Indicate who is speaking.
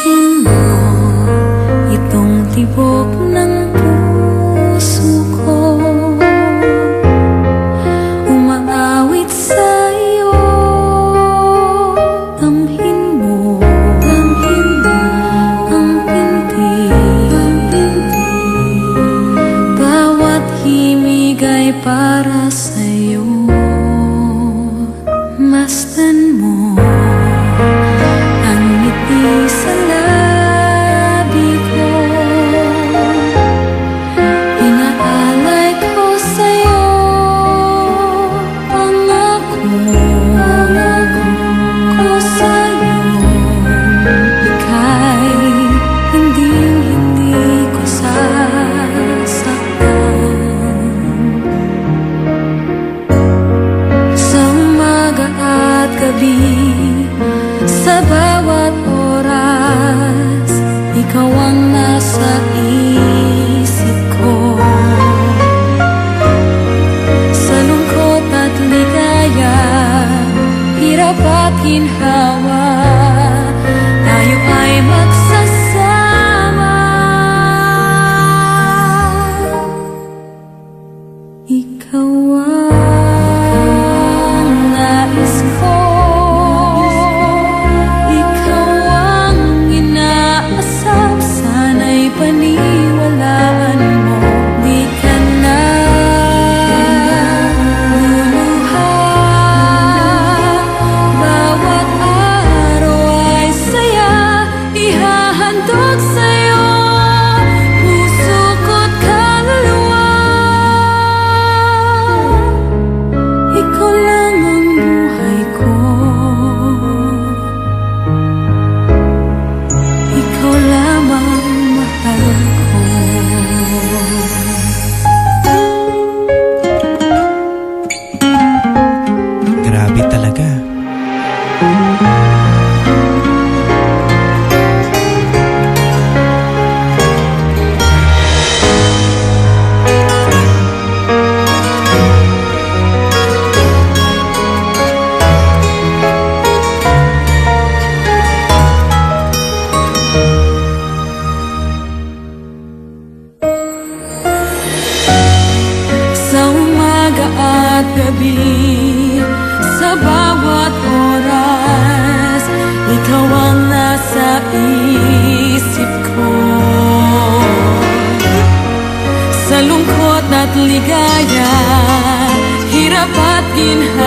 Speaker 1: Pansinin mo itong tibok ng puso ko, umaawit sa'yo. Damhin mo ang pinti, bawat himig ay para sa'yo. Masdan mo ang ngiti sa labi ko, inaalay ko sa'yo. Pangako ko sa'yo, ika'y hindi ko sasaktan. Sa umaga at gabi, sa bawat oras, ikaw ang nasa isip ko. Sa lungkot at ligaya, hirap at ginhawa, tayo ay magsasama. Ikaw ang nais ko, ikaw ang inaasam, sana'y paniwalaan mo. Di ka na luluha, bawat araw ay saya, ihahandog sa'yo puso ko't kaluluwa. Ikaw lang ang buhay ko, ikaw lamang mahal ko.
Speaker 2: Grabe talaga.
Speaker 1: Sa umaga at gabi, sa bawat oras, ikaw ang nasa isip ko. Sa lungkot at ligaya, hirap at ginhawa,